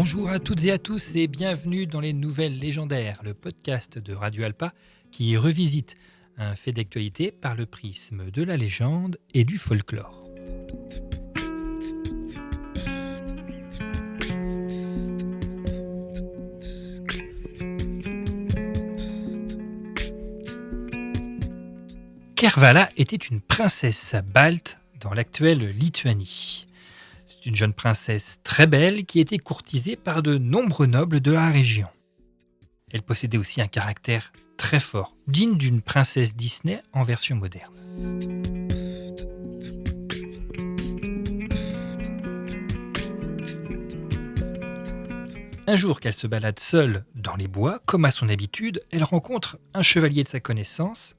Bonjour à toutes et à tous et bienvenue dans les Nouvelles Légendaires, le podcast de Radio Alpa qui revisite un fait d'actualité par le prisme de la légende et du folklore. Kervala était une princesse balte dans l'actuelle Lituanie. C'est une jeune princesse très belle qui était courtisée par de nombreux nobles de la région. Elle possédait aussi un caractère très fort, digne d'une princesse Disney en version moderne. Un jour qu'elle se balade seule dans les bois, comme à son habitude, elle rencontre un chevalier de sa connaissance.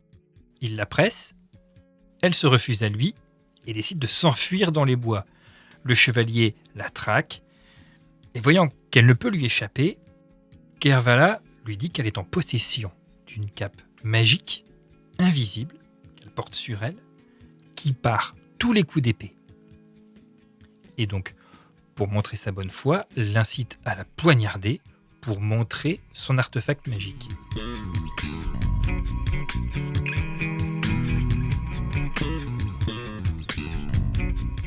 Il la presse, elle se refuse à lui et décide de s'enfuir dans les bois. Le chevalier la traque et voyant qu'elle ne peut lui échapper, Kervala lui dit qu'elle est en possession d'une cape magique, invisible, qu'elle porte sur elle, qui part tous les coups d'épée. Et donc, pour montrer sa bonne foi, l'incite à la poignarder pour montrer son artefact magique.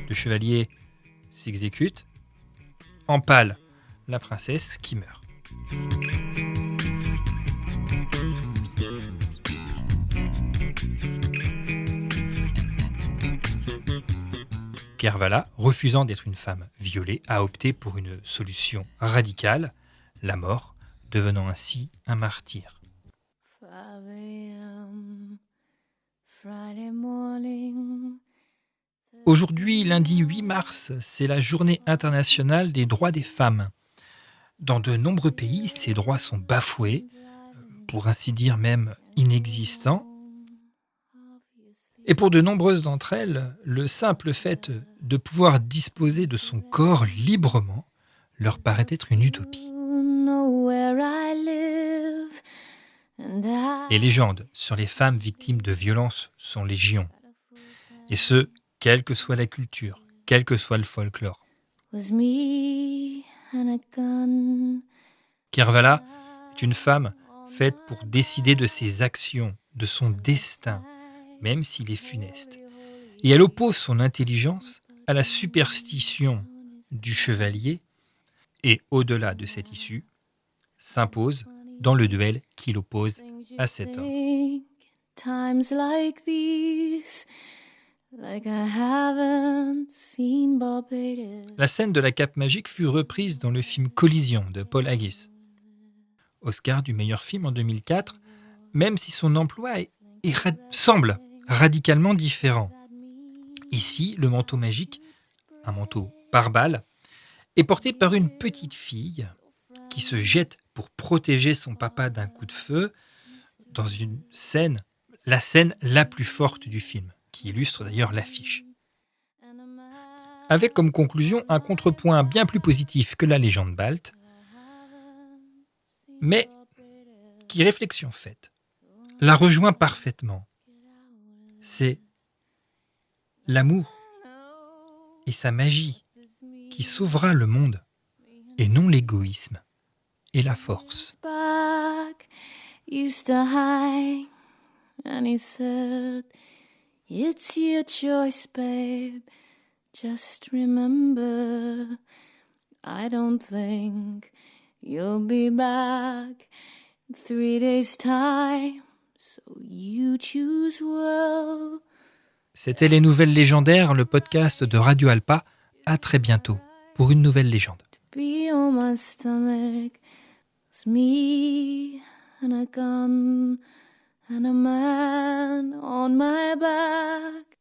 Le chevalier s'exécute, empale la princesse qui meurt. Kervala, refusant d'être une femme violée, a opté pour une solution radicale, la mort, devenant ainsi un martyr. 5 a.m. Friday morning. Aujourd'hui, lundi 8 mars, c'est la journée internationale des droits des femmes. Dans de nombreux pays, ces droits sont bafoués, pour ainsi dire même inexistants. Et pour de nombreuses d'entre elles, le simple fait de pouvoir disposer de son corps librement leur paraît être une utopie. Les légendes sur les femmes victimes de violences sont légion. Et ce, quelle que soit la culture, quel que soit le folklore. Kervala est une femme faite pour décider de ses actions, de son destin, même s'il est funeste. Et elle oppose son intelligence à la superstition du chevalier et, au-delà de cette issue, s'impose dans le duel qui l'oppose à cet homme. Times like these, like I haven't seen Barbados. La scène de la cape magique fut reprise dans le film Collision de Paul Haggis. Oscar du meilleur film en 2004, même si son emploi semble radicalement différent. Ici, le manteau magique, un manteau par balle, est porté par une petite fille qui se jette pour protéger son papa d'un coup de feu dans une scène, la scène la plus forte du film, qui illustre d'ailleurs l'affiche. Avec comme conclusion un contrepoint bien plus positif que la légende balte, mais qui, réflexion faite, la rejoint parfaitement. C'est l'amour et sa magie qui sauvera le monde, et non l'égoïsme et la force. Back used to hang, and he said, "It's your choice, babe. Just remember, I don't think you'll be back in 3 days' time, so you choose well." C'était Les Nouvelles Légendaires, le podcast de Radio Alpa. À très bientôt pour une nouvelle légende. Be on my stomach, it's me and a gun and a man on my back.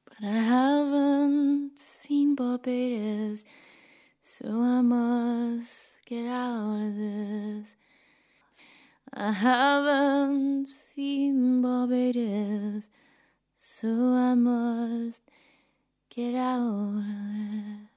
But I haven't seen Barbados, so I must get out of this. I haven't seen Barbados, so I must get out of this.